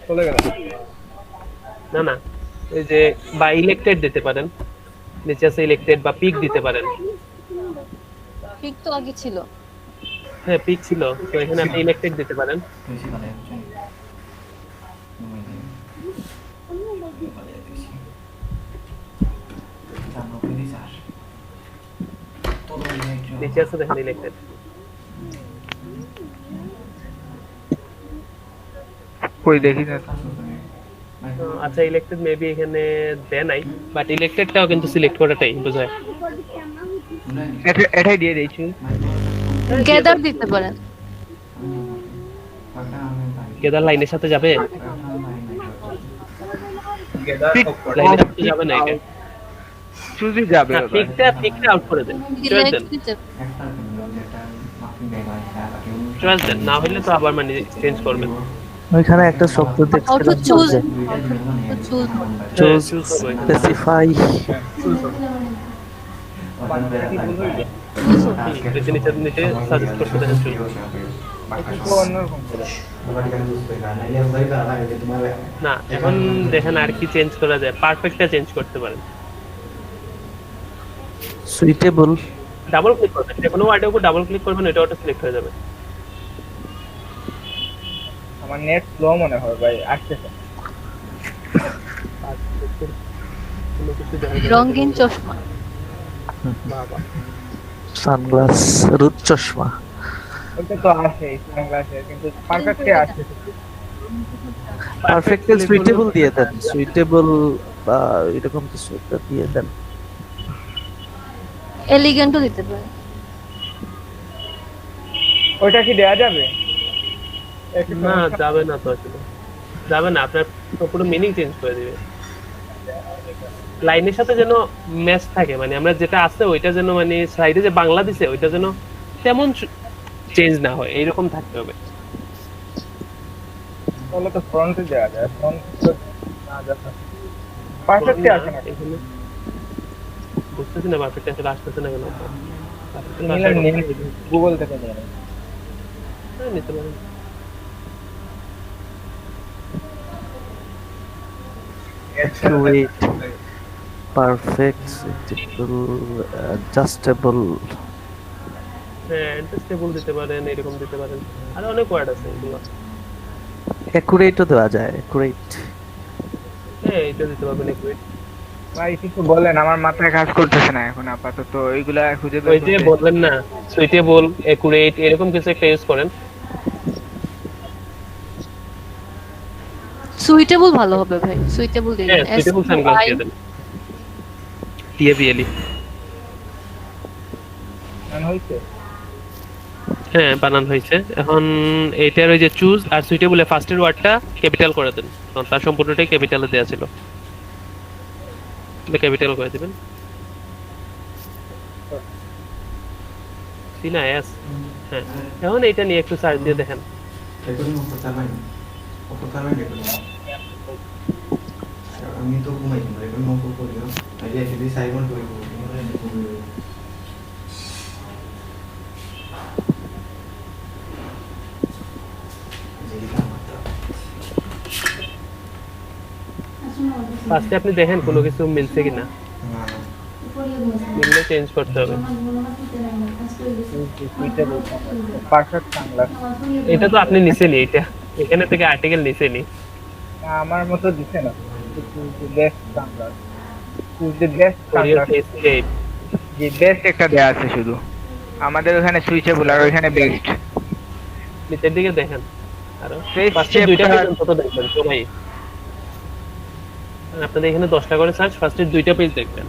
চলে গেল। না না, এই যে বা ইলেক্টেড দিতে পারেন, নিচে আছে ইলেক্টেড বা পিক দিতে পারেন। পিক তো আগে ছিল। হ্যাঁ পিক ছিল, তো এখানে আপনি ইলেক্টেড দিতে পারেন। নিচে আছে দেখেন ইলেক্টেড। কই দেখি না। আচ্ছা ইলেক্টেড মেবি এখানে দেয় নাই, বাট ইলেক্টেডটাও কিন্তু সিলেক্ট করাটাই বোঝায়। এটাই দিয়ে দিয়েছি। হ্যাঁ দিয়ে গ্যাদার দেন। দিতে পারেন। কেদার লাইনের সাথে যাবে, পিক লাইনের অফ সাথে পিক যাবে না এটা। আউট চুজি যাবে না ওটা। পিকটা আউট করে দেন, চয়েস দেন। সিলেক্ট দিতে চয়েস দেন, না হলে তো আবার মানে চেঞ্জ করবেন। ওইখানে একটা শব্দ হাউ টু দেখছিলাম তো চুজ, যে হাউ টু চুজ। হ্যাঁ চুজ চুজ হবে এখানে। স্পেসিফাই। নিচে নিচে নিচে সাজেস্ট করতে দেখেন চুজ। এটা তো অন্যরকম করে। না এখন দেখেন আর কি চেঞ্জ করা যায়, পারফেক্টটা চেঞ্জ করতে পারেন। সুইটেবল। ডাবল ক্লিক করবেন, যে কোনো ওয়ার্ডের উপর ডাবল ক্লিক করবেন, এটা অটো সিলেক্ট হয়ে যাবে। আমার নেট স্লো মনে হয় ভাই, আসতেছে। Perfect-এর কোনো কিছু দেখা যায় না রঙিন কেন? চশমা। বাবা সানগ্লাস, রুদ চশমা। ওটা তো আসে সানগ্লাসে, কিন্তু পারফেক্টে আসতেছে। পারফেক্ট পারফেক্ট সিলেক্ট করলে সুইটেবল দিয়ে দেন, সুইটেবল বা এরকম কিছু একটা দিয়ে দেন। এলিগেন্টও দিতে পারেন। ওইটা কি দেয়া যাবে? না যাবে না তো, আসলে যাবে না, আপনার তো পুরো মিনিং চেঞ্জ করে দিবে। লাইনের সাথে যেন ম্যাচ থাকে, মানে আমরা যেটা আছে ওইটা যেন মানে সাইডে যে বাংলা দিছে ওইটা যেন তেমন চেঞ্জ না হয়, এইরকম থাকতে হবে। তাহলে তো ফ্রন্টে দেওয়া যায়, ফ্রন্ট না যাবে। পারফেক্টে না আসে না। এখানে বুঝতেছি না পারফেক্ট আসলে আসতেছে না কেন। পারফেক্ট নিলে আসার কথা। নিন, গুগল থেকে নিয়ে নিন। হ্যাঁ নিতে পারেন। Accurate, perfect, suitable, adjustable. হ্যাঁ অ্যাডজাস্টেবল দিতে পারেন, এরকম দিতে পারেন, আর অনেক ওয়ার্ড আছে এগুলো। অ্যাকুরেটও দেওয়া যায়, অ্যাকুরেট। হ্যাঁ এটা দিতে পারবেন একুরেট। ভাই কিছু বলেন, আমার মাথায় কাজ করতেছে না এখন আপাতত, ওইগুলা খুঁজে বের ওই যে করতে। বললেন না সুইটেবল, একুরেট এরকম কিছু একটা ইউজ করেন। সুইটেবল ভালো হবে ভাই, সুইটেবল দিয়ে হ্যাঁ দিন। এস সুইটেবল ইউ সানগ্লাস আই দিয়ে দেন, টিএবিএলই। হয়েছে। হ্যাঁ বানান হয়েছে। এখন এইটার ওই যে চুজ আর সুইটেবল এর ফার্স্টের ওয়ার্ডটা ক্যাপিটাল করে দেন, কারণ তার সম্পূর্ণটাই ক্যাপিটালে দেওয়া ছিল, ক্যাপিটাল করে দিবেন। সি না এস। হ্যাঁ এখন এইটা নিয়ে একটু সার্চ দিয়ে দেখেন। আমি তো ঘুমাইছি না, এখন নকল করিও আইলে যদি সাইমন করিব ফার্স্টে আপনি দেখেন কোনো কিছু মিলছে কিনা, মিললে চেঞ্জ করতে হবে। Perfect sunglass. এটা তো আপনি নিছেনই, এটা এখানে থেকে আর্টিকেল নিছেনই। আমার মতো দিছে না। Best sunglass, best for your sunglass. Face shape. G best একটা দেয়া আছে শুধু, আমাদের ওখানে সুইচেবল আর ওইখানে বেস্ট। নিচের দিকে দেখেন আরো, ফেস ফার্স্টে দুইটা শেপটা পেজ অন্তত দেখবেন সবাই। আপনাদের এখানে 10টা করে সার্চ, ফার্স্টে দুইটা পেজ দেখবেন।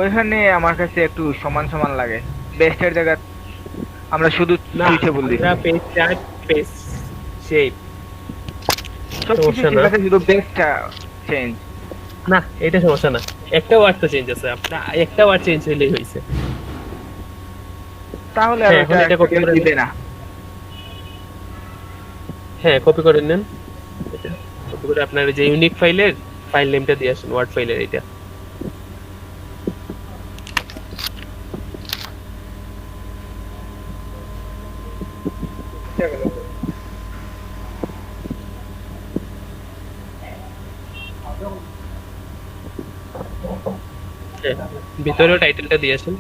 ওইখানে আমার কাছে একটু সমান সমান লাগে, বেস্টের জায়গা আমরা শুধু না সুইচেবল দিছি। আমরা পেজ চার্ট, পেজ শেপ, সবকিছু সমস্যা ঠিক না। আছে, শুধু বেস্টটা চেঞ্জ। না এটা সমস্যা না, একটা ওয়ার্ড তো চেঞ্জ আছে, আপনার একটা ওয়ার্ড চেঞ্জ হইলেই হয়েছে। তাহলে আর হ্যাঁ ওটা এখন এটা কপি কেউ করে দিবে নেন। না। হ্যাঁ কপি করে নেন, এটা কপি করে আপনার যে ইউনিক ফাইলের ফাইল নেমটা দিয়ে আসুন, ওয়ার্ড ফাইলের এটা। হ্যাঁ, ভিতরেও টাইটেলটা দিয়েছেন।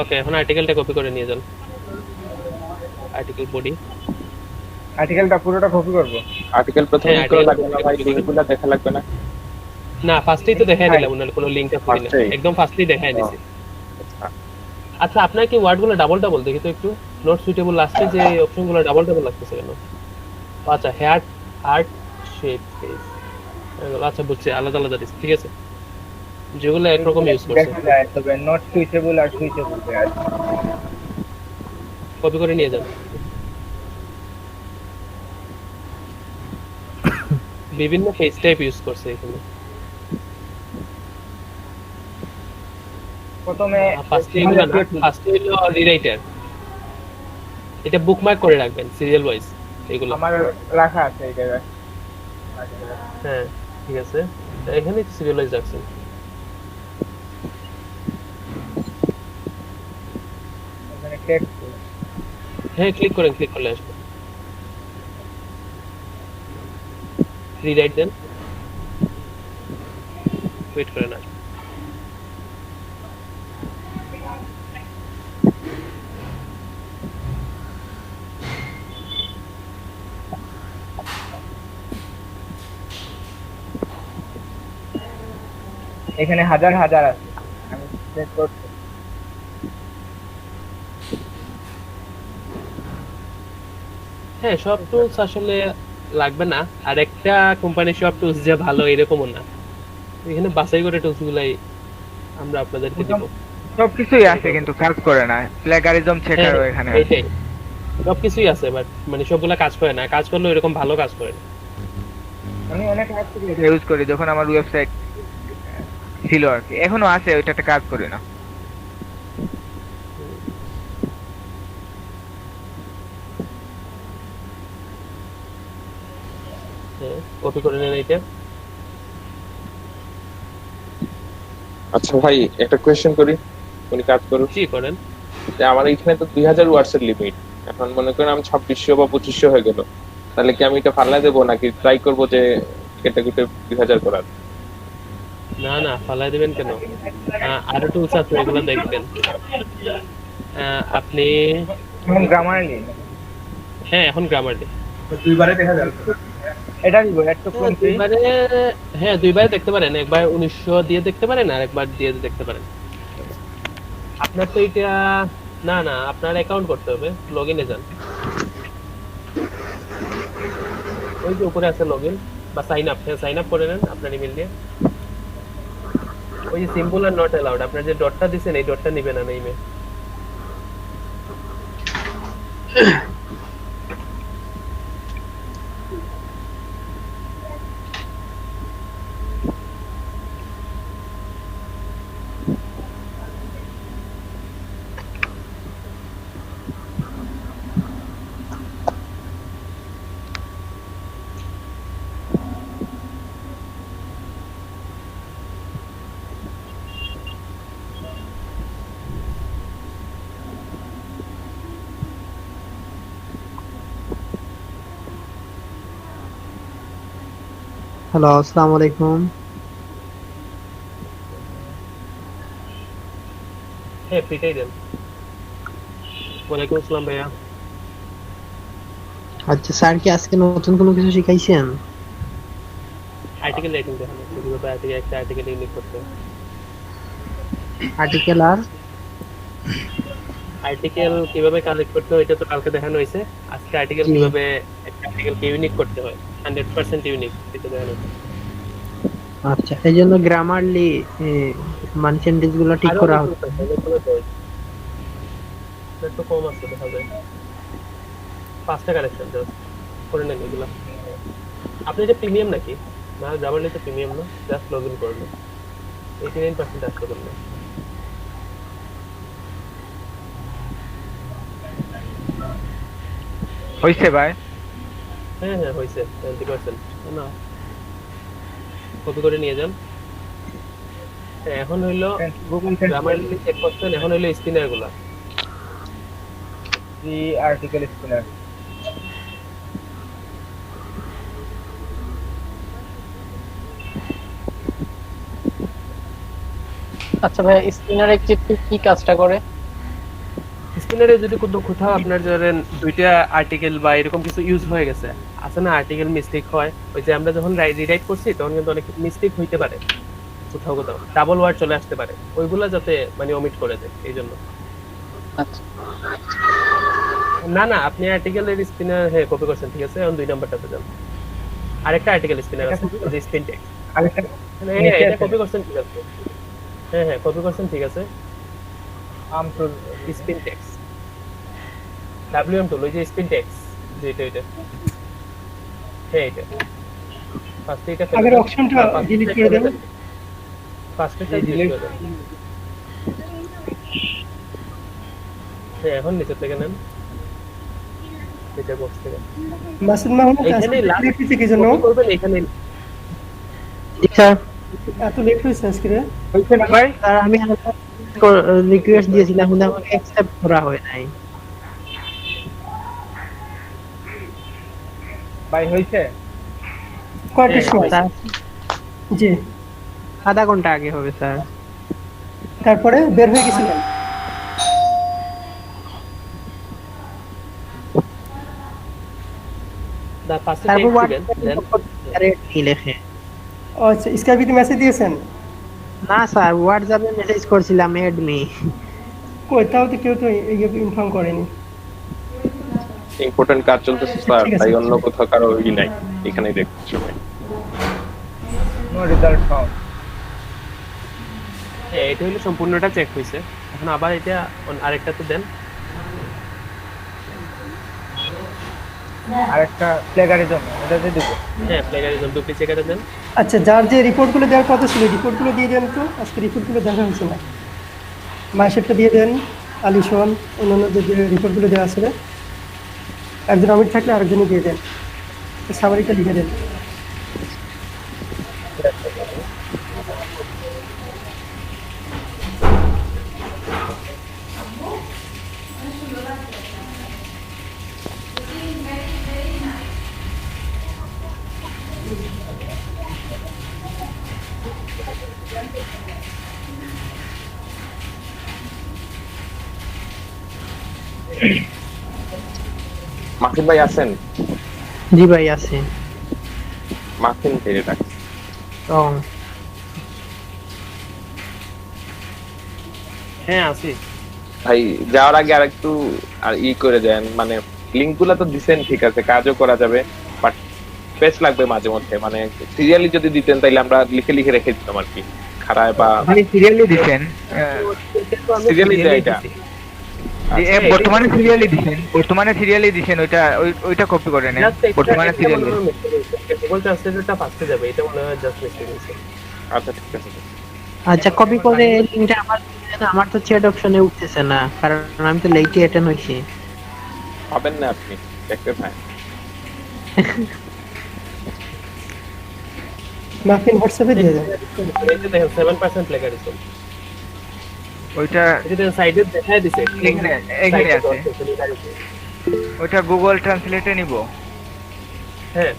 ওকে, এখন আর্টিকেলটা কপি করে নিয়ে যান। Article body. আর্টিকেলটা পুরোটা কপি করব। আর্টিকেল প্রথমে হ্যাঁ, করা article লাগবে না ভাই, copy করবেন। লিঙ্কগুলো দেখা লাগবে না। না, ফার্স্টেই তো দেখাই দিলাম, ওনার কোনো লিংক আছে কিনা। First-এই? একদম ফার্স্টেই দেখাই ও। দিছি। আচ্ছা, আপনার কি ওয়ার্ডগুলো ডাবল ডাবল দেখি তো একটু। নট সুইটেবল লাস্টে যে অপশনগুলো ডাবল ডাবল লাগতেছে কেন? আচ্ছা, হেয়ার হার্ট শেপ ফেস, আচ্ছা বুঝছি, আলাদা আলাদা দিচ্ছি, ঠিক আছে। যেগুলো একরকম ইউজ করছে দেখা যায় তবে নট সুইচেবল আর সুইচেবল আছে। কপি করে নিয়ে যান। বিভিন্ন ফেস টাইপ ইউজ করছে এখানে। প্রথমে ফার্স্টে এগুলো না, ফার্স্টে হলো রিরাইটার। এটা বুকমার্ক করে রাখবেন সিরিয়াল ওয়াইজ এগুলো। আমার রাখা আছে এই জায়গায়। হ্যাঁ, ঠিক আছে, এখানে সিরিয়াল ওয়াইজ রাখছেন। এখানে টেক্সট হ্যাঁ, ক্লিক করেন, ক্লিক করলে আসবে। রিরাইট দেন, ওয়েট করেন আসবে। এখানে হাজার হাজার আছে। আমি চেক করছি। হ্যাঁ, সব টুলস আসলে লাগবে না, আর একটা কোম্পানির সব টুলস যে ভালো এরকমও না। এখানে বাছাই করে টুলস গুলাই আমরা আপনাদেরকে দিব। সবকিছুই আছে কিন্তু কাজ করে না। প্লেগারিজম চেকারও হ্যাঁ, এখানে আছে। এইটাই, সবকিছুই আছে, বাট মানে সবগুলা কাজ করে না, কাজ করলেও এরকম ভালো কাজ করে না। আমি অনেক আগে থেকে এটা ইউজ করি যখন আমার ওয়েবসাইট ছিল আর কি। এখনো আছে, ওইটাতে কাজ করি না। হ্যাঁ, কপি করে নেন এইটা। আচ্ছা ভাই, একটা কোয়েশ্চেন করি, উনি কাজ করুন। কি করেন? যে আমার এখানে তো 2000 ওয়াটস এর লিমিট, এখন মনে করেন আমি 2600 বা 2500 হয়ে গেল, তাহলে কি আমি এটা ফালাই দেবো নাকি ট্রাই করবো যে কেটে কুটে 2000 করার? না না, ফালাই দিবেন কেন? আরো টুলস আছে, এগুলো দেখবেন। আপনি এখন গ্রামারলি হ্যাঁ, এখন গ্রামারলি দুইবারে দেখা যাবে। এটা দিব একটু কমছি। দুইবারে, হ্যাঁ দুইবারে দেখতে পারেন, একবার 1900 দিয়ে দেখতে পারেন আর একবার দিয়ে দেখতে পারেন। আপনার তো এটা, না না, আপনার অ্যাকাউন্ট করতে হবে, লগইনে যান। ওই যে উপরে আছে লগইন বা সাইন আপ, হ্যাঁ সাইন আপ করে নেন আপনার ইমেল দিয়ে। ওই যে সিম্বল আর নট অ্যালাউড, আপনার যে ডটটা দিবেন এই ডটটা নেবেন না ইমেল। হ্যালো, আসসালামু আলাইকুম। হ্যাঁ, ফ্রিটাই দেন। ওয়ালাইকুম আসসালাম ভাইয়া। আচ্ছা স্যার, কি আজকে নতুন কোনো কিছু শিখাইছেন? আর্টিকেল রাইটিং দেখানো, কিভাবে আর্টিকেল, একটা আর্টিকেল ইউনিক করতে হয়। আর্টিকেল আর আর্টিকেল কিভাবে কালেক্ট করতে হয় এটা তো কালকে দেখানো হয়েছে। আজকে আর্টিকেল জি। কিভাবে একটা আর্টিকেলকে ইউনিক করতে হয়, 100% ইউনিক, এটা দেখানো হয়েছে। আচ্ছা, এই জন্য গ্রামারলি মানে সেন্টেন্স গুলো ঠিক আরো করা অনেক হচ্ছে। tools আছে, অনেকগুলো tools। একটু কম আছে দেখা যায়। 5টা কালেকশন জাস্ট করে নেন এগুলা। আপনি এটা প্রিমিয়াম নাকি? না, গ্রামারলি তো প্রিমিয়াম না, জাস্ট লগ ইন করলে 89% আসতে করলে। হইছে ভাই? হ্যাঁ হ্যাঁ, হয়েছে 70%। না, কপি করে নিয়ে যান। হ্যাঁ, এখন হইলো গুগল গ্রামারলি চেক করছেন, এখন হইলো স্পিনার গুলা। Free article spinner. আচ্ছা ভাই, স্পিনারে কি কাজটা করে? স্পিনারে যদি কোথাও আপনার ধরেন দুইটা আর্টিকেল বা এরকম কিছু ইউজ হয়ে গেছে, আছে না আর্টিকেল মিস্টেক হয়, ওই যে আমরা যখন রিরাইট করছি তখন কিন্তু অনেক মিস্টেক হইতে পারে, কোথাও কোথাও ডাবল ওয়ার্ড চলে আসতে পারে, ওইগুলা যাতে মানে ওমিট করে দেয় এই জন্য। আচ্ছা না আপনি আর্টিকেলের স্পিনার হ্যাঁ কপি করছেন, ঠিক আছে, এখন 2 নাম্বারটাতে যান। আরেকটা আর্টিকেল স্পিনার আছে যে স্পিন টেক্সট, আরেকটা হ্যাঁ এটা কপি করছেন, ঠিক আছে, হ্যাঁ কপি করছেন, ঠিক আছে। আমটুল স্পিন টেক্সট WM টুল, ওই যে স্পিন টেক্সট যে এটা হ্যাঁ এটা ফার্স্টে এটা আগের অপশনটা ডিলিট করে দেন। ফার্স্টে ডিলিট করে দেন। হ্যাঁ এখন নিচে থেকে নেন, এটা বক্স থেকে মাসুদ মাহমুদ এখানে লাস্ট লেট হয়েছে কি জন্য? করবেন এখানে। স্যার এত লেট হয়েছে আজকে রে? হইছে না ভাই? স্যার আমি রিকোয়েস্ট দিয়েছিলাম কিন্তু আমাকে অ্যাকসেপ্ট করা হয় নাই। ভাই হইছে? কয়টার সময়? স্যার জি, আধা ঘন্টা আগে হবে স্যার। তারপরে বের হয়ে গেছিলেন? দা ফার্স্টে তারপর টেক্সট ওয়ার্ড দিবেন, দেন কি লেখে? ও আচ্ছা, স্কাইপিতে মেসেজ দিয়েছেন? না স্যার, হোয়াটসঅ্যাপে মেসেজ করছিলাম এড মি। কই, তাও তো কেউ তো ইনফর্ম করেনি। ইম্পর্টেন্ট কাজ চলতেছে স্যার, ঠিক আছে, তাই ঠিক অন্য আছে। কোথাও কারো নাই, এখানেই দেখছি সবাই। No result found. হ্যাঁ এটা হলো সম্পূর্ণটা চেক হইছে, এখন আবার এটা আরেকটাতে দেন। আরেকটা প্লেগারিজম এটাতে দিব। হ্যাঁ প্লেগারিজম ডুপ্লিকেটে দেন। আচ্ছা, যার যে রিপোর্টগুলো দেওয়ার কথা ছিল রিপোর্টগুলো দিয়ে দেন তো, আজকে রিপোর্টগুলো দেখা হয়েছে না। মাসেরটা দিয়ে দেন, আলিশন অন্যান্য যে রিপোর্টগুলো দেওয়া আছে, একজন আমির থাকলে আরেকজনই দিয়ে দেন, সামারিটা লিখে দেন। মাসুদ ভাই আছেন? জি ভাই আছে। মাসুদ ফিরে ডাকছে। ও হ্যাঁ আছি। ভাই যাওয়ার আগে আরেকটু আর করে দেন, মানে লিঙ্ক গুলা তো দিচ্ছেন ঠিক আছে, কাজও করা যাবে, বাট স্পেস লাগবে মাঝে মধ্যে, মানে সিরিয়ালি যদি দিতেন তাইলে আমরা লিখে লিখে রেখে দিতাম আর কি, খারায় বা ভাই সিরিয়ালি দিবেন? সিরিয়ালি দেয় এটা। বর্তমানে সিরিয়ালি দিবেন, ওইটা কপি করে নেন। বর্তমানে সিরিয়ালি গুগল ট্রান্সলেটরটা ফার্স্টে যাবে, এটা মনে হয় জাস্ট মিস্টেক হয়েছে। আচ্ছা ঠিক আছে। আচ্ছা, কপি করে লিংকটা আমার তো চ্যাট অপশনে উঠতেছে না, কারণ আমি তো লেটে অ্যাটেন্ড হইছি। পাবেন না আপনি, দেখতে পাই। মাফিন হোয়াটসঅ্যাপে দিয়ে দেন। এই যে দেখেন 7% প্লেগারিজম, ওইটা এটা দেখেন সাইডে দেখায় দিছে, এখানে আছে। ওইটা গুগল ট্রান্সলেটে নিব। হ্যাঁ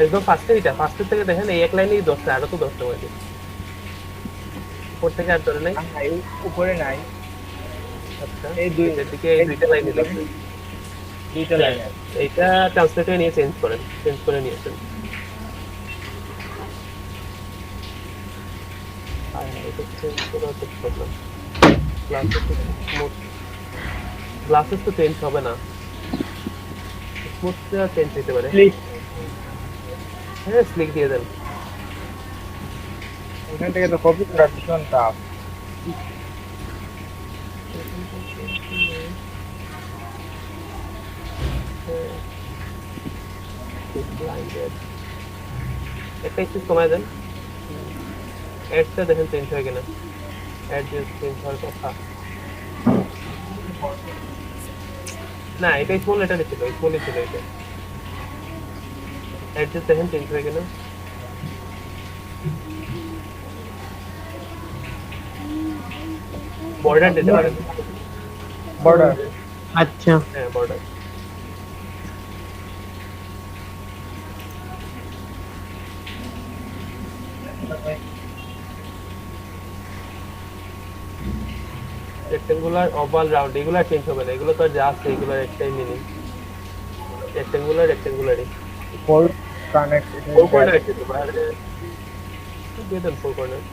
একদম ফার্স্টের থেকে দেখেন এই এক লাইনেই 10টা, আরো তো 10টা হয়েছে, উপর থেকে আর ধরে নাই। উপরে নাই, আচ্ছা এই দুই দিকে এই দুইটা লাইন দিলাম, দুইটা লাইন আছে। এইটা ট্রান্সলেটরে নিয়ে চেঞ্জ করে নিয়েছেন। আর এটা চেঞ্জ করা হচ্ছে প্রবলেম। গ্লাসেস তো চেঞ্জ হবে না, স্মুথটা চেঞ্জ হতে পারে। হ্যাঁ স্লিক দিয়ে দেন। ওখান থেকে তো কপি করা ভীষণ টাফ। একটা স্পেস কমায় দেন, অ্যাডটা দেখেন চেঞ্জ হয়ে গেল, অ্যাড যে চেঞ্জ হওয়ার কথা না, এটা স্মল লেটারে ছিল, স্মলই ছিল এটা, অ্যাড যে দেখেন চেঞ্জ হয়ে গেল। বর্ডার দিতে পারেন, বর্ডার আচ্ছা হ্যাঁ বর্ডার। রেক্টেঙ্গুলার, ওভাল, রাউন্ড এগুলো চেঞ্জ হবে না, এগুলো তো আর যা আছে এগুলোর একটাই মিনিং, রেক্টেঙ্গুলার রেক্টেঙ্গুলারই। ফোর কানেক্ট ফোর কর্নার আছে তো বাইরে দিয়ে দেন, ফোর কর্নার।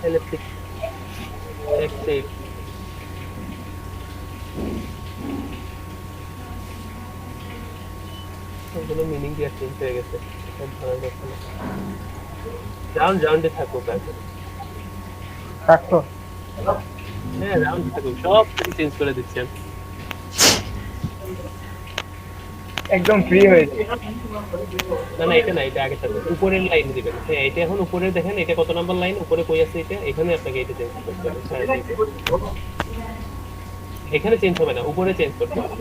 ইলেকট্রিক এক্স8 ওগুলো মিনিং দিয়ে চেঞ্জ হয়ে গেছে, সব ভালো যাচ্ছে না। রাউন্ড রাউন্ডে থাকুক আছে, থাকতো। হ্যাঁ রাউন্ড থাকুক, সব কিছু চেঞ্জ করে দিচ্ছেন। একদম ফ্রি হয়েছে। না না এটা না, এটা আগে থাকবে, উপরের লাইন দিবেন। হ্যাঁ এটা এখন উপরে দেখেন, এটা কত নাম্বার লাইন, উপরে কই আছে এটা, এখানে আপনাকে এটা চেঞ্জ করতে হবে। হ্যাঁ, এখানে চেঞ্জ হবে না, উপরে চেঞ্জ করতে হবে।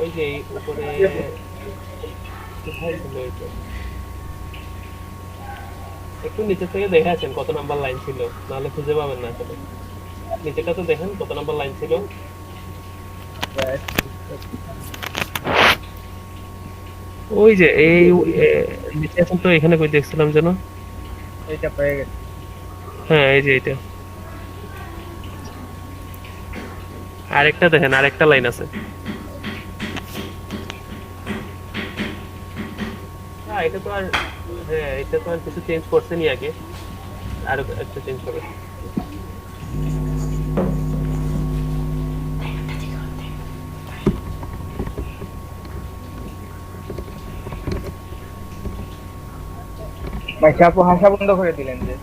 ওই যে উপরে কোথায় ছিল এটা, একটু নিচে থেকে দেখে আছেন কত নাম্বার লাইন ছিল, নাহলে খুঁজে পাবেন না আসলে। নিচেটা তো দেখেন কত নাম্বার লাইন ছিল। ওই যে এই নিচে এখন তো এখানে কই দেখছিলাম যেন, এটা পেয়ে গেছে। হ্যাঁ এই যে এটা, আরেকটা দেখেন, আরেকটা লাইন আছে। হ্যাঁ এটা তো আর, হ্যাঁ এটা তো আর কিছু চেঞ্জ করছেনই আগে, আরো একটা চেঞ্জ হবে। ভাই আপু হাসা বন্ধ করে দিলেন যে।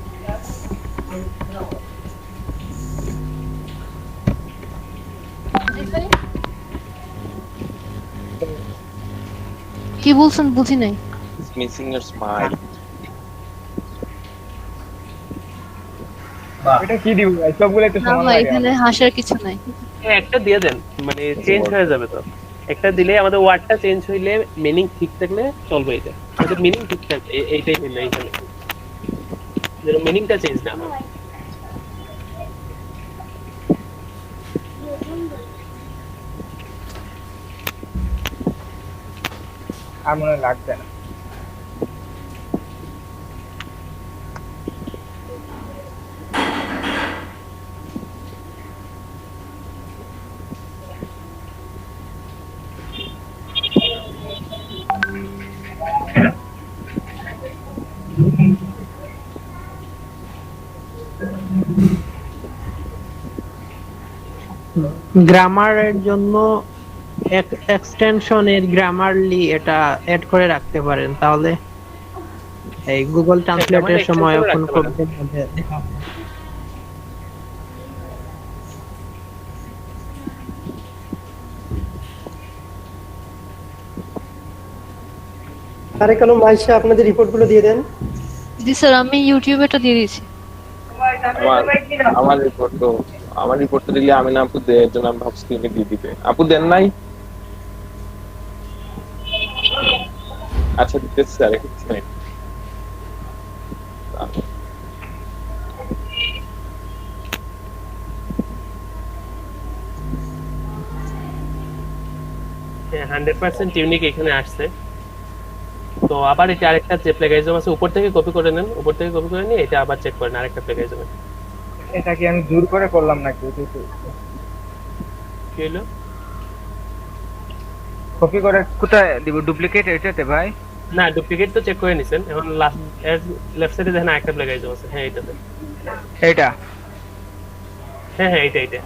কি বলছেন বুঝি নাই। Missing your smile. এটা কি দিব ভাই, সবগুলো একটু না সমান ভাই লাগে। এখানে হাসার কিছু নাই। একটা দিয়ে দেন, মানে চেঞ্জ হয়ে যাবে তো। একটা দিলে আমাদের ওয়ার্ডটা চেঞ্জ হইলে মিনিং ঠিক থাকলে চলবে, এটা আমাদের মিনিং ঠিক থাকবে, এইটাই হইলো এইখানে, যেন মিনিংটা চেঞ্জ না হয়। আর মনে হয় লাগবে না। গ্রামারের জন্য এক্সটেনশনের গ্রামারলি এটা অ্যাড করে রাখতে পারেন, তাহলে এই গুগল ট্রান্সলেটের সময় extension কোনো রাখতে পারেন। প্রবলেম হবে দেখা হবে। তারেক আলম আয়েশা আপনাদের রিপোর্টগুলো দিয়ে দেন। জি স্যার, আমি ইউটিউবে এটা দিয়ে দিয়েছি। আমার রিপোর্ট তো দিলে আমি না আপু দেয় জন্য আমি ভাবছি তুমি দিয়ে দিবে, আপু দেন নাই। আচ্ছা দিতেছি স্যার, এক মিনিট। হ্যাঁ 100% ইউনিক এখানে আসছে। তো আবার এটা আরেকটা যে প্লেগারিজম আছে, উপর থেকে কপি করে নেন, উপর থেকে কপি করে নিয়ে এটা আবার চেক করেন আরেকটা প্লেগারিজমে। এটা কি আমি জোর করে করলাম নাকি? কি হলো? কপি করে কোথায় দিব? ডুপ্লিকেট এটাতে ভাই? না ডুপ্লিকেট তো চেক করে নিছেন, এখন লাস্ট এর লেফট সাইডে দেখেন আরেকটা প্লেগারিজম আছে, হ্যাঁ এটাতে। এটা হ্যাঁ হ্যাঁ এইটা এইটা।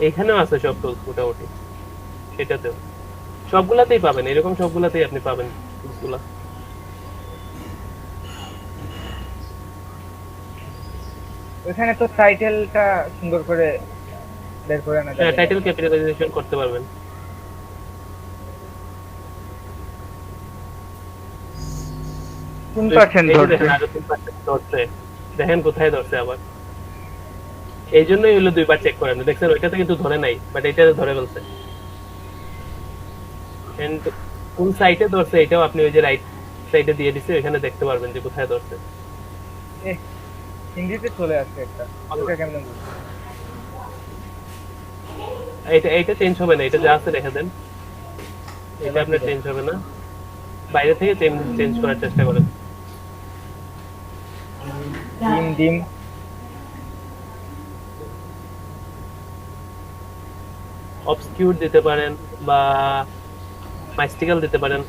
এখানেও আছে সব টুলস মোটামুটি, সেটাতেও সবগুলাতেই পাবেন, এরকম সবগুলাতেই আপনি পাবেন টুলসগুলা। ওখানে তো টাইটেলটা সুন্দর করে বের করে না হ্যাঁ, যাবে। টাইটেল ক্যাপিটালাইজেশন করতে পারবেন। কোন পার্সেন্ট এই যে ধরছে? দেখেন আরো 3% ধরছে, দেখেন কোথায় ধরছে আবার। এই জন্যই হলো দুইবার চেক করেন, দেখছেন ওইটাতে কিন্তু ধরে নাই, বাট এটাতে ধরে ফেলছে। এন্ড কোন সাইটে ধরছে এটাও আপনি ওই যে রাইট সাইডে দিয়ে দিছে, এখানে দেখতে পারবেন যে কোথায় ধরছে। হিন্দিতে চলে আসছে একটা, ওটা কেমন বুঝবো? এইটা চেঞ্জ হবে না, এটা যা আছে রেখে দেন, এটা আপনার চেঞ্জ হবে না। বাইরে থেকে চেঞ্জ করার চেষ্টা করেন। ডিম ডিম অবসকিউর দিতে পারেন বা মাইস্টিক্যাল দিতে পারেন।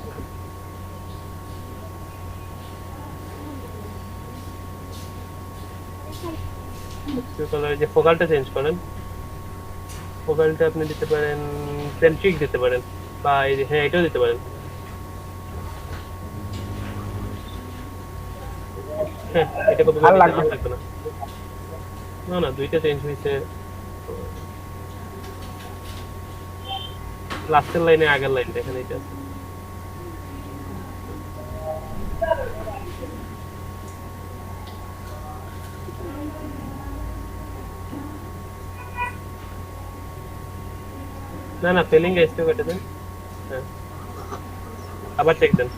যে ফোকালটা চেঞ্জ করেন, ফোকালটা আপনি দিতে পারেন সেন্ট্রিক দিতে পারেন, বা হ্যাঁ এটাও দিতে পারেন। হ্যাঁ, এটা কপি ভালো করে লাগবে। লাগবে না। না না, দুইটা চেঞ্জ হয়েছে। লাস্টের লাইনে আগের লাইন দেখেন, এটা আছে। না না, ফেলিং এসে কেটে দেন। হ্যাঁ, আবার চেক দেন।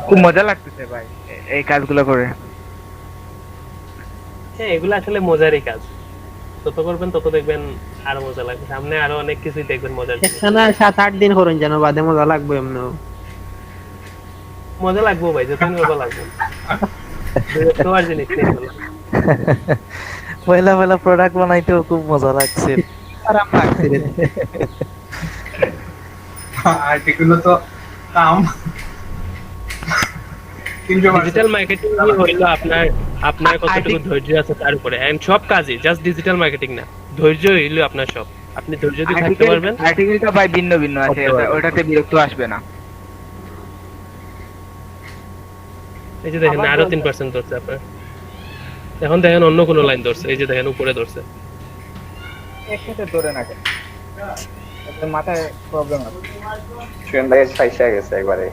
খুব মজা লাগতেছে ভাই এই কাজগুলো করে। হ্যাঁ, এগুলো আসলে মজারই কাজ, যত করবেন তত দেখবেন আরো মজা লাগবে, সামনে আরো অনেক কিছুই দেখবেন মজার জিনিস। একটানা 7-8 দিন করুন যেন বাদে মজা লাগবে এমন। মজা লাগবো ভাই, যতদিন মজা লাগবে। তোমার জিনিস নেই এগুলো। পয়লা পয়লা প্রোডাক্ট বানাইতেও খুব মজা লাগছে। আরাম লাগছে রে। আর্টিকেলও তো কাম ডিজিটাল মার্কেটিং হইলো আপনার আপনার কতটুকু ধৈর্য আছে তার উপরে, এন্ড সব কাজই জাস্ট ডিজিটাল মার্কেটিং না, ধৈর্য হইলো আপনার সব। আপনি ধৈর্য দিয়ে থাকতে পারবেন। আর্টিকেলটা ভাই ভিন্ন ভিন্ন আছে, করতে পারবেন। ওটাতে বিরক্ত আসবে না। এই যে দেখেন আরো 3% ধরছে আপনার। এখন দেখেন অন্য কোনো লাইন ধরছে, এই যে দেখেন উপরে ধরছে। একসাথে ধরে না কেন? এতে মাথায় প্রবলেম আছে। সুয়েন ভাইয়ের ফাইসা গেছে একবারে।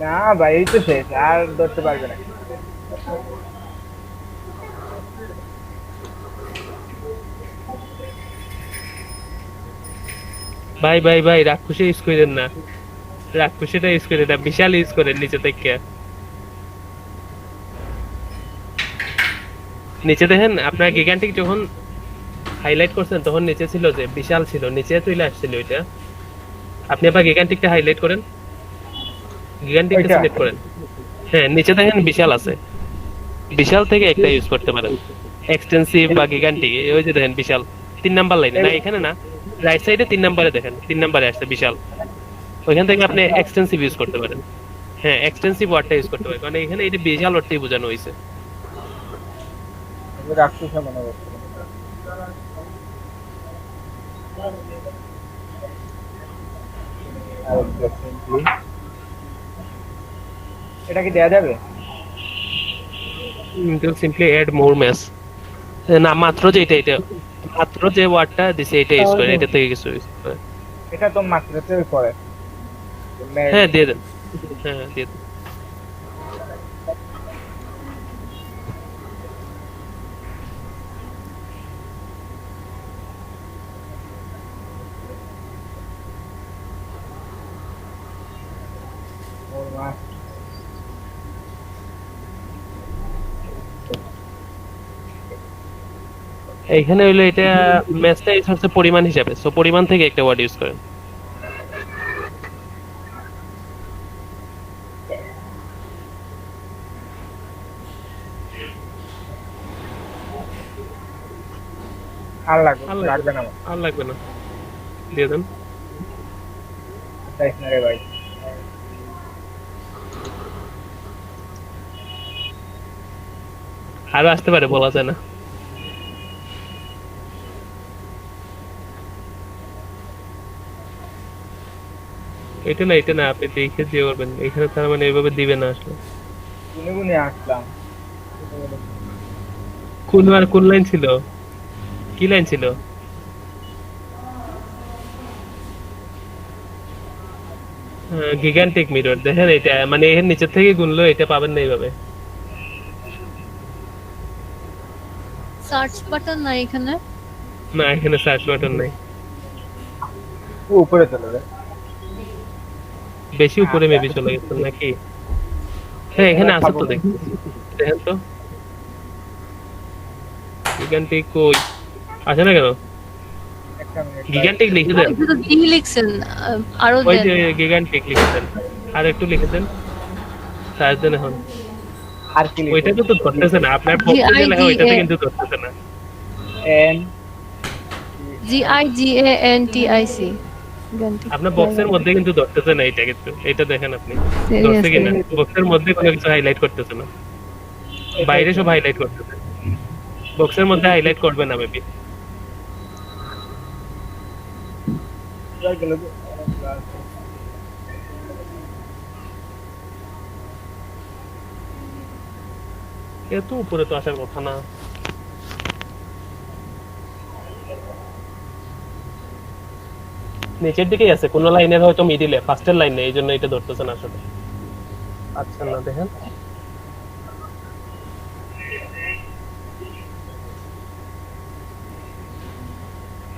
না ভাই এই তো শেষ, আর ধরতে পারবে না। ভাই ভাই ভাই, রাক্ষসে ইউজ করেন না, রাক্ষসীটা ইউজ করেন না, বিশাল ইউজ করেন নিচে থেকে। নিচে দেখেন আপনার গিগান্টিক যখন হাইলাইট করছেন তখন নিচে ছিল যে বিশাল ছিল, নিচে চলে আসছিল ওইটা। আপনি আবার গিগান্টিকটা হাইলাইট করেন, গিগান্টিকটা ওইটা? সিলেক্ট করেন। হ্যাঁ, নিচে দেখেন বিশাল আছে, বিশাল থেকে একটা ইউজ করতে পারেন, এক্সটেন্সিভ বা গিগান্টিক। ওই যে দেখেন বিশাল 3 নাম্বার লাইনে, না এখানে না, রাইট সাইডে 3 নাম্বারে দেখেন, 3 নাম্বারে আসছে বিশাল। ওইখান থেকে আপনি এক্সটেন্সিভ ইউজ করতে পারেন। হ্যাঁ, এক্সটেন্সিভ ওয়ার্ডটা ইউজ করতে পারেন, কারণ এখানে এটা বিশাল অর্থেই বোঝানো হয়েছে। রাক্ষস মনে করছে। এটা কি দেয়া যাবে? Simply add more match. না, মাত্র যে এটা মাত্র যে ওয়ার্ডটা দিছে এটা ইউজ করেন, এটা থেকে কিছু ইউজ করেন। এটা তো মাত্রাতে করে। হ্যাঁ, দিয়ে দেন। হ্যাঁ, দিয়ে দেন। এইখানে হইলো এটা ম্যাচটা ইউজ হচ্ছে পরিমাণ হিসাবে, সো পরিমাণ থেকে একটা ওয়ার্ড ইউজ করেন। আর লাগবে আর লাগবে না আমার। আর লাগবে না, দিয়ে দেন। চাইছ না রে ভাই। আরো আসতে পারে, বলা যায় না। এটা না, এটা না, আপনি দেখে দিয়ে করবেন, এখানে তার মানে এইভাবে দিবে না আসলে। গুনে গুনে আসলাম। কোন লাইন ছিল, কি লাইন ছিল? গিগান্টিক মিরর দেখেন, এটা মানে এর নিচে থেকে গুনলো এটা পাবেন না এইভাবে। সার্চ বাটন নাই এখানে। না, এখানে সার্চ বাটন নাই। ও উপরে চলে রে। বেশি উপরে মেবি চলে গেছে নাকি? হ্যাঁ, এখানে আছে তো, দেখেন তো গিগান্টিক কই আছে না কেন? একটা মিনিট। গিগান্টিক লিখে দেন, এটা তো জি লিখছেন, আরো ওই যে দেন। গিগান্টিক লিখে দেন, আর একটু লিখে দেন, সার্চ দেন এখন। আর কি লিখব? ওইটা তো ধরতেছে না, আপনার পক্ষে যে লেখা ওইটাতে কিন্তু ধরতেছে না। এন GIGANTIC আপনার বক্সের মধ্যে কিন্তু ধরতেছে না এটা, কিন্তু এটা দেখেন আপনি ধরছে কিনা। বক্সের মধ্যে কোনো কিছু হাইলাইট করতেছে না, বাইরে সব হাইলাইট করতেছে, বক্সের মধ্যে হাইলাইট করবে না মেবি। এত উপরে তো আসার কথা না। নিচের দিকেই আছে, কোন লাইনের হয়তো মিডিলে, ফার্স্টের লাইন নেই, এই জন্য এটা ধরতেছে না আসলে। আচ্ছা, না দেখেন,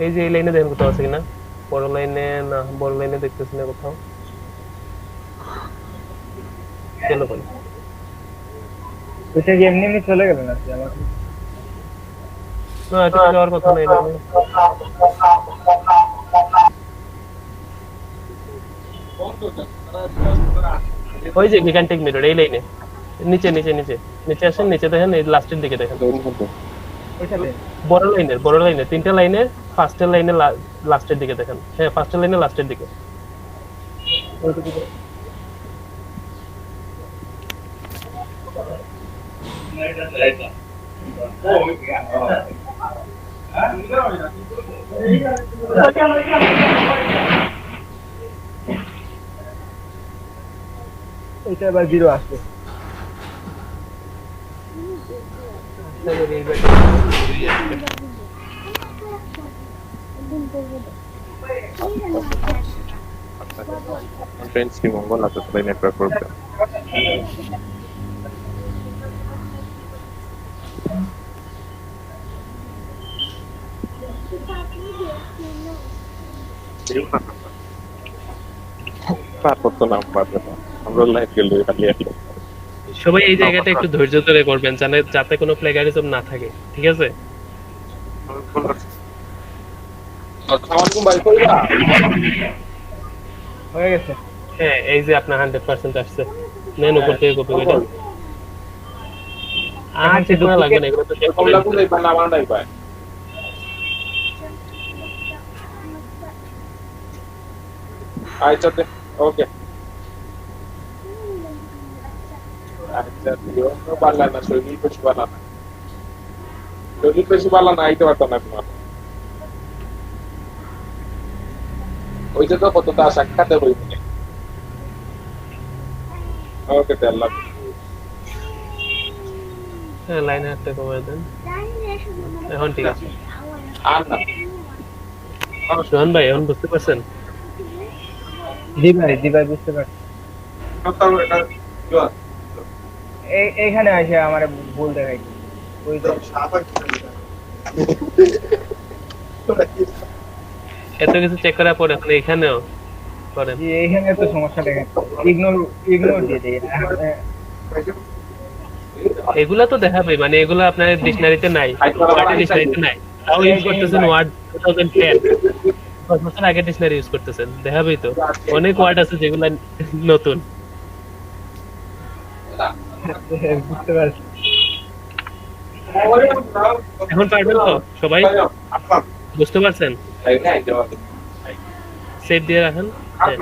এই যে এই লাইনে দেখেন কোথাও আছে কিনা। বড় লাইনে না, বড় লাইনে দেখতেছি না কোথাও। চলো বলি, ওইটা কি এমনি এমনি চলে গেল নাকি আমার? না এটা যাওয়ার কথা নেই। ওই যে গিগান্টিক মিরর এই লাইনে, নিচে নিচে নিচে নিচে আসেন, নিচে দেখেন, এই লাস্টের দিকে দেখেন। ওইটাতে বড় লাইনের তিনটা লাইনের ফার্স্টের লাইনে লাস্টের দিকে দেখেন। হ্যাঁ, ফার্স্টের লাইনে লাস্টের দিকে। ওইটা আবার 0 আসবে। ফ্রেন্ডস কি মঙ্গল আছে, সবাই নেটওয়ার্ক প্রবলেম। পারবো তো না, পারবে না, আমরা লাইভ গেলে খালি আসলো। সবাই এই জায়গাটা একটু ধৈর্য ধরে করবেন, যাতে কোনো প্লেগারিজম না থাকে, ঠিক আছে? হয়ে গেছে। হ্যাঁ, এই যে আপনার 100% আসছে, নেন উপর থেকে কপি করে। আর চেক করা লাগবে না, এগুলো তো চেক করে দিতে। আচ্ছা ওকে, আচ্ছা দিও তো পারলা না, শরীর বেশি পারলা না, শরীর বেশি পারলা না, আইতে পারতো না তোমার। ওইটা তো কতটা সাক্ষাতে বই মনে। ওকে আল্লাহ। হ্যাঁ, লাইনে একটা কমায় দেন, এখন ঠিক আছে। আর না সোহান ভাই, এখন বুঝতে পারছেন? জি ভাই বুঝতে পারছি। এইখানে আসে আমার ভুল দেখাই। ওই তো এত কিছু চেক করার পর এখন এখানেও করেন। জি, এইখানে তো সমস্যা দেখাচ্ছে। ইগনোর দিয়ে দিই। এগুলা তো দেখাবে, মানে এগুলা আপনার ডিকশনারিতে নাই, ডিকশনারিতে নাই, তাও ইউজ করতেছেন ওয়ার্ড 2010, 10 বছর আগে ডিকশনারি ইউজ করতেছেন, দেখাবেই তো। অনেক ওয়ার্ড আছে যেগুলা নতুন। বুঝতে পারছি। এখন পারবেন তো সবাই? বুঝতে পারছেন? সেভ দিয়ে রাখেন। হ্যাঁ।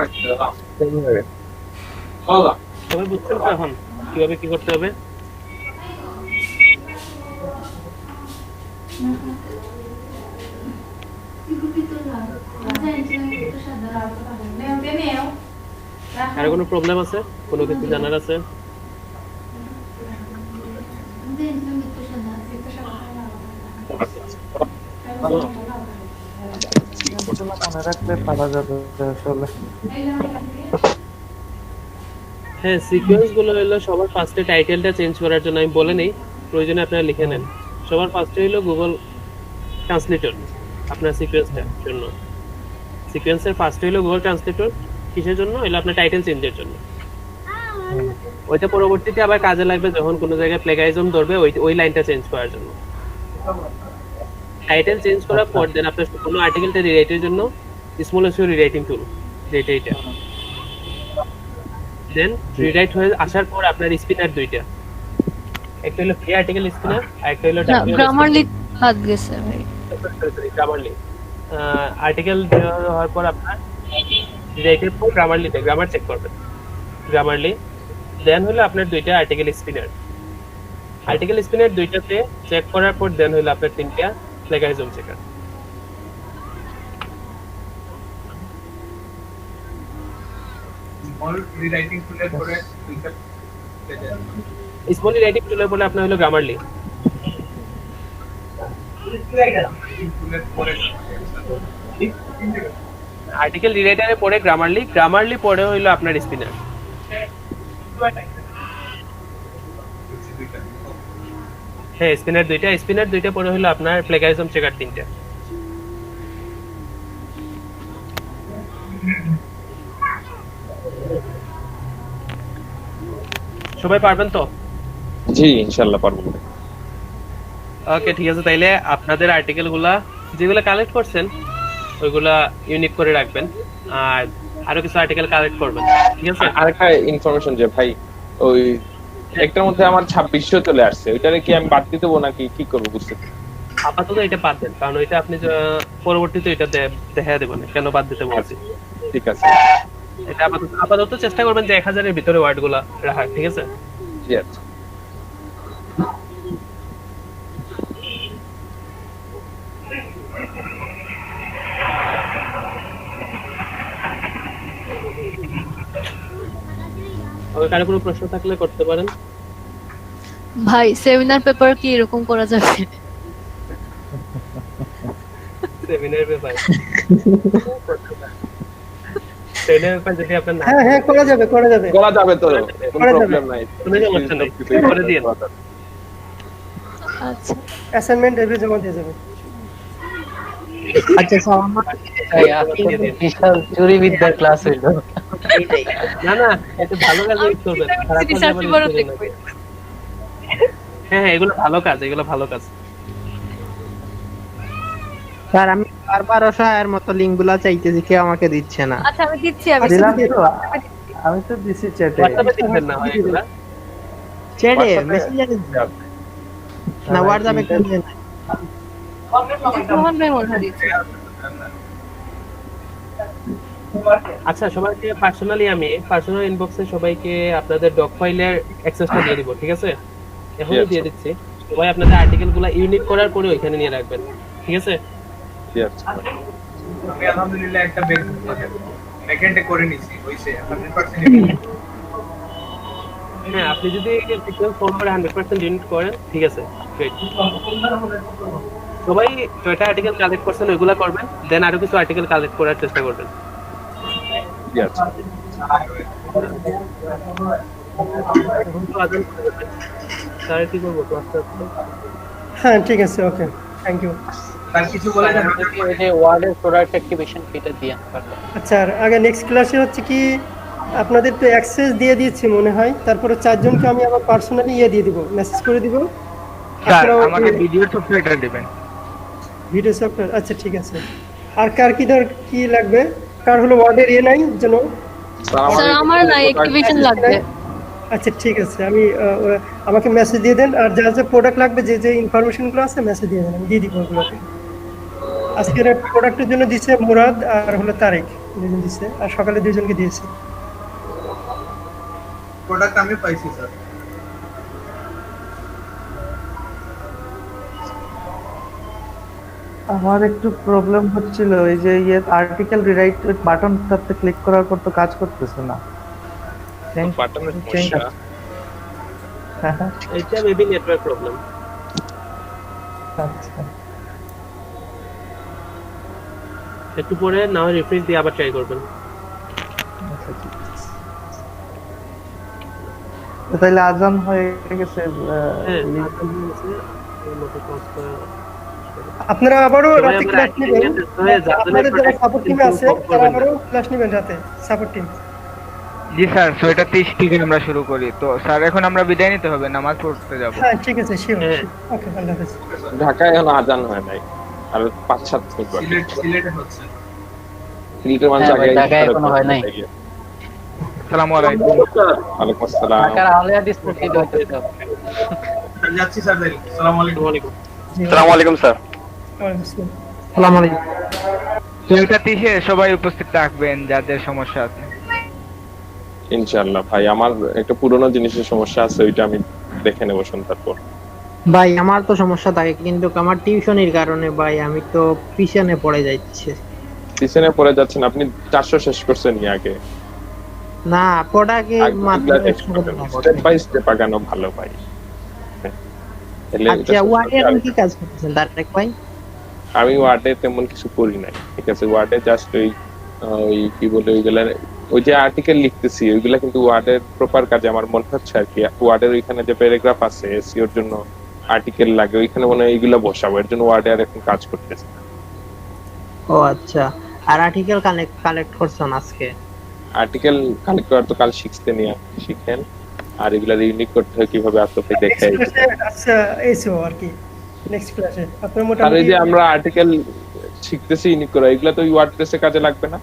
সবাই বুঝছেন তো এখন কিভাবে কি করতে হবে? আর কোনো প্রবলেম আছে? কোনো কিছু জানার আছে? মনে রাখলে পারা যাবে আসলে। হ্যাঁ, সিকোয়েন্স গুলো হলো সবার ফার্স্টে টাইটেলটা চেঞ্জ করার জন্য আমি বলে নেই, প্রয়োজনে আপনারা লিখে নেন। সবার ফার্স্টে হলো গুগল ট্রান্সলেটর আপনার সিকোয়েন্সটার জন্য। সিকোয়েন্সের ফার্স্টে হলো গুগল ট্রান্সলেটর, কিসের জন্য? হলো আপনার টাইটেল চেঞ্জের জন্য। ওইটা পরবর্তীতে আবার কাজে লাগবে যখন কোনো জায়গায় প্লেগারিজম ধরবে, ওই লাইনটা চেঞ্জ করার জন্য। টাইটেল চেঞ্জ করার পর দেন আপনার কোনো আর্টিকেলটা রিরাইটের জন্য স্মল এসইও রিরাইটিং টুল, যেটা এটা। দেন রিরাইট হয়ে আসার পর আপনার স্পিনার দুইটা, একটা হলো ফ্রি আর্টিকেল স্পিনার আর একটা হলো না, গ্রামারলি বাদ গেছে ভাই। গ্রামারলি। আর্টিকেল হওয়ার পর আপনার রিরাইটের পর গ্রামারলিতে গ্রামার চেক করবেন, গ্রামারলি। দেন হলো আপনার দুইটা আর্টিকেল স্পিনার, আর্টিকেল স্পিনার দুইটাতে চেক করার পর দেন হলো আপনার তিনটা প্লেগারিজম চেকার। স্মল রিরাইটিং টুলের পরে আপনার হলো গ্রামারলি। আর্টিকেল রিরাইটারের পরে গ্রামারলি, গ্রামারলি পরে হইলো আপনার স্পিনার। হ্যাঁ, স্পিনার দুইটা পরে হলো আপনার প্লেগারিজম চেকার তিনটা। সবাই পারবেন তো? জি ইনশাআল্লাহ পারবো। ওকে, ঠিক আছে। তাইলে আপনাদের আর্টিকেল গুলা যেগুলো কালেক্ট করছেন ওইগুলা ইউনিক করে রাখবেন, আর আরো কিছু আর্টিকেল কালেক্ট করবেন, ঠিক আছে? আরেকটা ইনফরমেশন যে ভাই, ওই একটার মধ্যে আমার 2600 চলে আসছে, ওইটারে কি আমি বাদ দিতে দেবো নাকি কি করবো বুঝতে? আপাতত এটা বাদ দেন, কারণ ওইটা আপনি পরবর্তীতে এটা দেখা দেবেন, কেন বাদ দিতে বলছি। ঠিক আছে, এটা আপাতত চেষ্টা করবেন যে 1000-এর ভিতরে ওয়ার্ড গুলা রাখার, ঠিক আছে? জি আচ্ছা। কারো কোনো প্রশ্ন থাকলে করতে পারেন। ভাই সেমিনার পেপার কি এরকম করা যাবে? সেমিনার পেপার যদি আপনার না হ্যাঁ হ্যাঁ, করা যাবে করা যাবে তো, কোনো করা যাবে। প্রবলেম নাই। কোনো সমস্যা নেই, করে দিন। আচ্ছা, অ্যাসাইনমেন্ট এভাবে জমা দিয়ে যাবে। আচ্ছা স্যার, আমার বিশাল চুরি বিদ্যার ক্লাস হইলো। না না, এটা ভালো কাজ করবেন, খারাপ কাজ আবার use করবেন না। হ্যাঁ হ্যাঁ, এগুলো ভালো কাজ, এগুলো ভালো কাজ। স্যার আমি বারবার অসহায়ের মতো লিঙ্ক গুলা চাইতেছি, কেউ আমাকে দিচ্ছে না। আচ্ছা আমি দিচ্ছি, আমি দিলাম দিচ্ছি। তো, আমি তো দিছি চ্যাটে। হোয়াটসঅ্যাপে দিবেন না হয় এগুলা। ছেড়ে মেসেঞ্জারে না, হোয়াটসঅ্যাপে কেন দেন? রোহন ভাই মনে হয় দিচ্ছে। আচ্ছা, সবাইকে আমি পার্সোনাল ইনবক্সে সবাইকে আপনাদের ডক ফাইলের অ্যাক্সেসটা দিয়ে দিব, ঠিক আছে? এখনই দিয়ে দিচ্ছি। সবাই আপনাদের আর্টিকেল গুলা ইউনিট করার পরে ওইখানে নিয়ে রাখবেন, ঠিক আছে? জি আচ্ছা। আমি আলহামদুলিল্লাহ একটা ব্যাকএন্ডে করে নিছি, হইছে 100% হ্যাঁ, আপনি যদি সিকোয়েন্স ফলো করে 100% ইউনিট করেন, ঠিক আছে, গ্রেট। সবাই ছয়টা আর্টিকেল কালেক্ট করছেন, ওইগুলা করবেন, দেন আরো কিছু আর্টিকেল কালেক্ট করার চেষ্টা করবেন। জি আচ্ছা। এখন তো আজান করে দেবেন। স্যার কি করবো ক্লাসটা? হ্যাঁ ঠিক আছে, ওকে, থ্যাংক ইউ। তার কিছু বলা যাবে না। ওই যে ওয়ার্ডের প্রোডাক্ট অ্যাক্টিভেশন ফিটা দিয়ে পারলো। আচ্ছা, আর আগে নেক্সট ক্লাসে হচ্ছে কি আপনাদের তো অ্যাক্সেস দিয়ে দিয়েছি মনে হয়, তারপরে 4 জনকে আমি আবার পার্সোনালি দিয়ে দিব, মেসেজ করে দিব। স্যার আমাকে ভিডিও সফটওয়্যারটা দিবেন, ভিডিও সফটওয়্যার। আচ্ছা ঠিক আছে। আর কার কি লাগবে? কার হলো ওয়ার্ডের নাই যেন? স্যার আমার না অ্যাক্টিভেশন লাগবে। আচ্ছা ঠিক আছে, আমি আমাকে মেসেজ দিয়ে দেন, আর যা যা প্রোডাক্ট লাগবে, যে যে ইনফরমেশনগুলো আছে মেসেজ দিয়ে দেন, আমি দিয়ে দিব ওগুলোকে। আজকের প্রোডাক্টের জন্য দিচ্ছে মুরাদ আর হলো তারেক, দুজন দিচ্ছে, আর সকালে দুজনকে দিয়েছি। প্রোডাক্ট আমি পাইছি স্যার। আমার একটু প্রবলেম হচ্ছিল, এই যে আর্টিকেল রিরাইট বাটনটাতে ক্লিক করার পর তো কাজ করতেছে না। বাটনের Change সমস্যা। হ্যাঁ, হ্যাঁ, এটা মেবি নেটওয়ার্ক প্রবলেম। আচ্ছা। একটু পরে না হয় রিফ্রেশ দিয়ে আবার ট্রাই করবেন। আচ্ছা, ঠিক আছে। তো তাইলে আজান হয়ে গেছে। হ্যাঁ, লিঙ্ক এর মতো কাজটা আপনারা আবারও সবাই রাতে আমরা ক্লাস নেবেন, attendance হয়ে যাদের আপনাদের যারা product সাপোর্ট টিমে আছে কিন্তু তারা করবেন না। আবারও ক্লাস নেবেন রাতে, সাপোর্ট টিম। জি স্যার, 6:30 থেকে আমরা শুরু করি। তো স্যার এখন আমরা বিদায় নিতে হবে, নামাজ পড়তে যাব। হ্যাঁ ঠিক আছে, শিওর। হ্যাঁ। ওকে, আল্লাহ হাফেজ। ঢাকায় এখনো আজান হয় নাই, আর 5-7 মিনিট বাকি। সিলেটে হচ্ছে। সিলেটের মানুষ হ্যাঁ ভাই, আগে ঢাকায় এখনো হয় নাই। আসসালামু আলাইকুম। ওয়ালাইকুম আসসালাম। ঢাকার আলিয়া ডিসপ্লে কি হইতেছে? যাচ্ছি স্যার, আসসালামু আলাইকুম। ওয়ালাইকুম। আসসালামু আলাইকুম স্যার। ওয়ালাইকুম আসসালাম। সালাম আলাইকুম। 6:30 সবাই উপস্থিত থাকবেন যাদের সমস্যা আছে। ইনশাআল্লাহ ভাই, আমার একটা পুরোনো জিনিসের সমস্যা আছে, ওইটা আমি দেখে নেবো সন্ধ্যার পর। ভাই আমার তো সমস্যা থাকে, কিন্তু আমার টিউশনির কারণে ভাই আমি তো পিছনে পড়ে যাচ্ছি। পিছনে পড়ে যাচ্ছেন আপনি? 400 শেষ করছেন নি আগে? না, প্রোডাক্টে মাত্র স্টেপ বাই স্টেপ আগানো ভালো ভাই। আচ্ছা, ওয়ার্ডে আপনি কি কাজ করতেছেন তারেক ভাই? আমি ওয়ার্ডে তেমন কিছু করি নাই, ঠিক আছে। ওয়ার্ডে জাস্ট ওই কি বলে ওইগুলা, ওই যে আর্টিকেল লিখতেছি ওইগুলা কিন্তু ওয়ার্ডের প্রপার কাজে আমার মনে হচ্ছে আর কি। ওয়ার্ডের ওইখানে যে প্যারাগ্রাফ আছে এসইওর জন্য আর্টিকেল লাগে, ওইখানে মনে হয় এইগুলা বসাবো, এর জন্য ওয়ার্ডে আর এখন কাজ করতেছি না। ও আচ্ছা, আর আর্টিকেল কালেক্ট করছেন আজকে? আর্টিকেল কালেক্ট করার তো কাল শিখতে নিয়ে শিখেন, আর এগুলা ইউনিক করতে হয় কিভাবে আপনাকে দেখে। আচ্ছা, এইসো আর কি নেক্সট ক্লাসে আপনার আর এই মোটামুটি। যে আমরা আর্টিকেল শিখতেছি ইউনিক করা, এগুলা তো ওয়ার্ডপ্রেসে কাজে লাগবে না?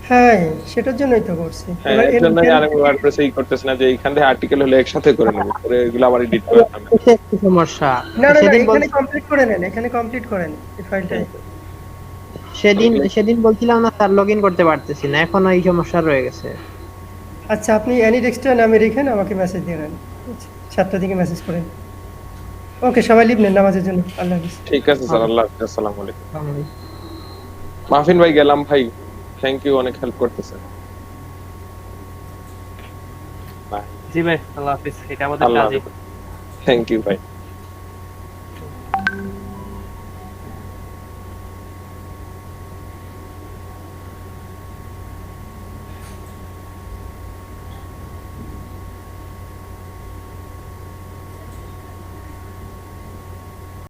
হ্যাঁ, সেটার জন্যই তো করছি। হ্যাঁ, এবার এর জন্যই আর আমি ওয়ার্ডপ্রেসে করতেছি না যে এইখান থেকে আর্টিকেল হলে একসাথে করে নেবো, পরে এগুলো আবার এডিট করে আমি। এসে একটু সমস্যা। না না না, সেদিন এখানে কমপ্লিট করে নেন, এখানে কমপ্লিট করেন এই ফাইলটা। সেদিন বলছিলাম না স্যার, লগইন করতে পারতেছি না, এখনো এই সমস্যা রয়ে গেছে। আচ্ছা, আপনি অ্যানি ডেক্সটার নামে রেখেন, আমাকে মেসেজ দিয়ে নেন। 7টা থেকে মেসেজ করেন। ওকে, সবাই লিভ নেন নামাজের জন্য। আল্লাহ হাফেজ। ঠিক আছে স্যার, আল্লাহ হাফেজ, আসসালামু আলাইকুম। আসসালামু আলাইকুম। মাহফিন ভাই গেলাম ভাই, থ্যাংক ইউ, অনেক হেল্প করতেছেন। জি ভাই, আল্লাহ হাফেজ। এটা আমাদের আল্লাহ কাজই। থ্যাংক ইউ ভাই।